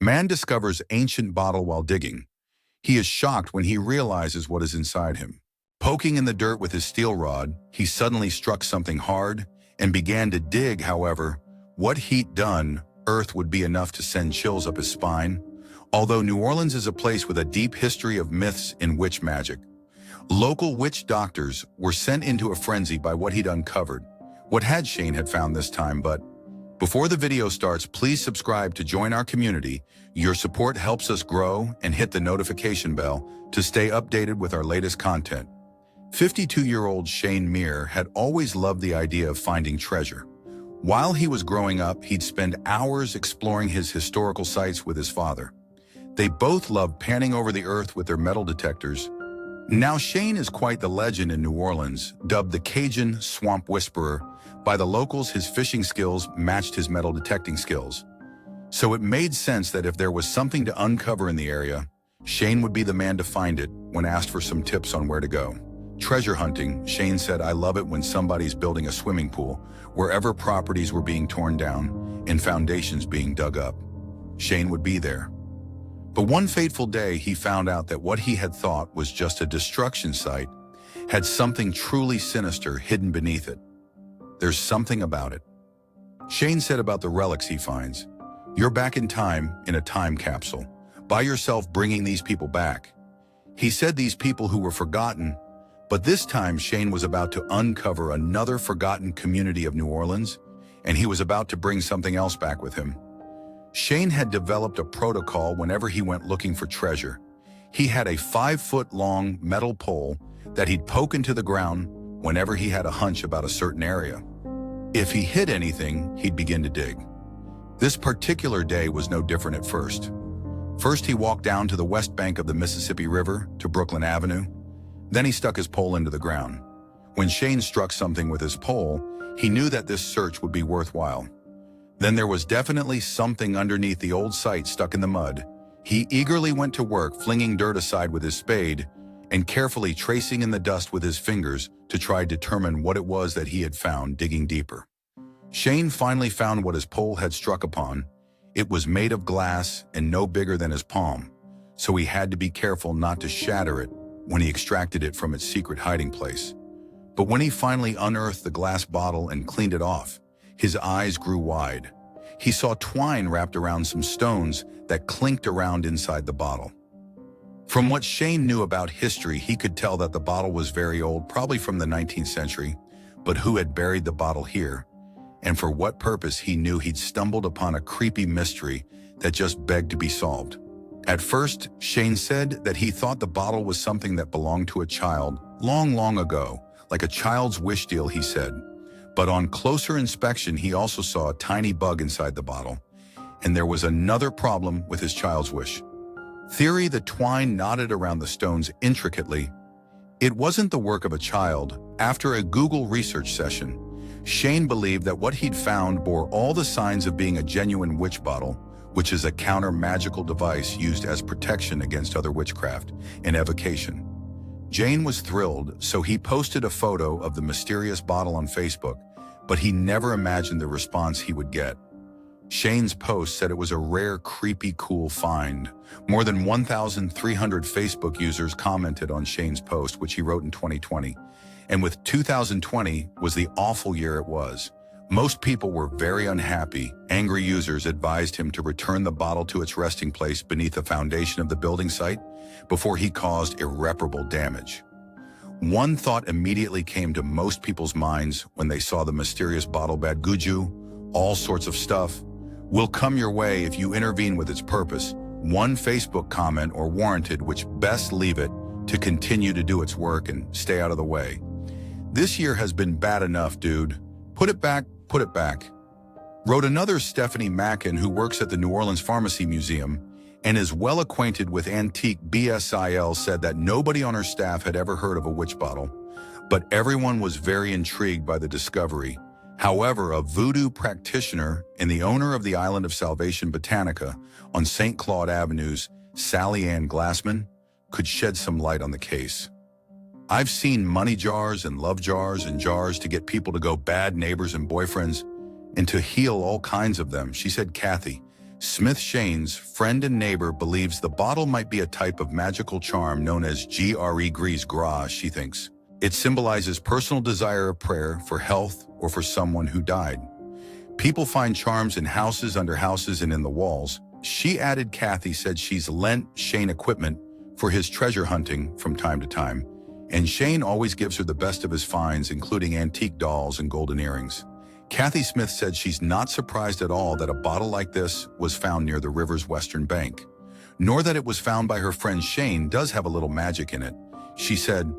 Man discovers ancient bottle while digging. He is shocked when he realizes what is inside him. Poking in the dirt with his steel rod, he suddenly struck something hard and began to dig. However, what he'd done, earth would be enough to send chills up his spine. Although New Orleans is a place with a deep history of myths in witch magic, local witch doctors were sent into a frenzy by what he'd uncovered. What had Shane had found this time, but before the video starts, please subscribe to join our community. Your support helps us grow, and hit the notification bell to stay updated with our latest content. 52-year-old Shane Meir had always loved the idea of finding treasure. While he was growing up, he'd spend hours exploring his historical sites with his father. They both loved panning over the earth with their metal detectors. Now Shane is quite the legend in New Orleans, dubbed the Cajun Swamp Whisperer. By the locals, his fishing skills matched his metal detecting skills. So it made sense that if there was something to uncover in the area, Shane would be the man to find it. When asked for some tips on where to go treasure hunting, Shane said, "I love it when somebody's building a swimming pool, wherever properties were being torn down and foundations being dug up. Shane would be there." But one fateful day, he found out that what he had thought was just a destruction site had something truly sinister hidden beneath it. There's something about it. Shane said about the relics he finds, "You're back in time, in a time capsule, by yourself, bringing these people back." He said these people who were forgotten, but this time Shane was about to uncover another forgotten community of New Orleans, and he was about to bring something else back with him. Shane had developed a protocol whenever he went looking for treasure. He had a 5-foot-long metal pole that he'd poke into the ground whenever he had a hunch about a certain area. If he hit anything, he'd begin to dig. This particular day was no different at first. First, he walked down to the west bank of the Mississippi River to Brooklyn Avenue. Then he stuck his pole into the ground. When Shane struck something with his pole, he knew that this search would be worthwhile. Then there was definitely something underneath the old site stuck in the mud. He eagerly went to work, flinging dirt aside with his spade and carefully tracing in the dust with his fingers to try to determine what it was that he had found. Digging deeper, Shane finally found what his pole had struck upon. It was made of glass and no bigger than his palm, so he had to be careful not to shatter it when he extracted it from its secret hiding place. But when he finally unearthed the glass bottle and cleaned it off, his eyes grew wide. He saw twine wrapped around some stones that clinked around inside the bottle. From what Shane knew about history, he could tell that the bottle was very old, probably from the 19th century, but who had buried the bottle here? And for what purpose? He knew he'd stumbled upon a creepy mystery that just begged to be solved. At first, Shane said that he thought the bottle was something that belonged to a child long, long ago, like a child's wish deal, he said. But on closer inspection, he also saw a tiny bug inside the bottle, and there was another problem with his child's wish. Theory: the twine knotted around the stones intricately. It wasn't the work of a child. After a Google research session, Shane believed that what he'd found bore all the signs of being a genuine witch bottle, which is a counter-magical device used as protection against other witchcraft and evocation. Jane was thrilled, so he posted a photo of the mysterious bottle on Facebook, but he never imagined the response he would get. Shane's post said it was a rare, creepy, cool find. More than 1,300 Facebook users commented on Shane's post, which he wrote in 2020. And with 2020 was the awful year it was. Most people were very unhappy. Angry users advised him to return the bottle to its resting place beneath the foundation of the building site before he caused irreparable damage. One thought immediately came to most people's minds when they saw the mysterious bottle: bad juju, all sorts of stuff will come your way if you intervene with its purpose. One Facebook comment or warranted, which best leave it to continue to do its work and stay out of the way. This year has been bad enough, dude. Put it back, put it back. Wrote another Stephanie Mackin, who works at the New Orleans Pharmacy Museum and is well acquainted with antique BSIL, said that nobody on her staff had ever heard of a witch bottle, but everyone was very intrigued by the discovery. However, a voodoo practitioner and the owner of the Island of Salvation Botanica on St. Claude Avenue's Sally Ann Glassman could shed some light on the case. "I've seen money jars and love jars and jars to get people to go bad neighbors and boyfriends and to heal all kinds of them," she said. Kathy, Smith Shane's friend and neighbor believes the bottle might be a type of magical charm known as Gris Gras, she thinks. It symbolizes personal desire of prayer for health or for someone who died. People find charms in houses, under houses, and in the walls. She added Kathy said she's lent Shane equipment for his treasure hunting from time to time, and Shane always gives her the best of his finds, including antique dolls and golden earrings. Kathy Smith said she's not surprised at all that a bottle like this was found near the river's western bank, nor that it was found by her friend Shane does have a little magic in it. She said,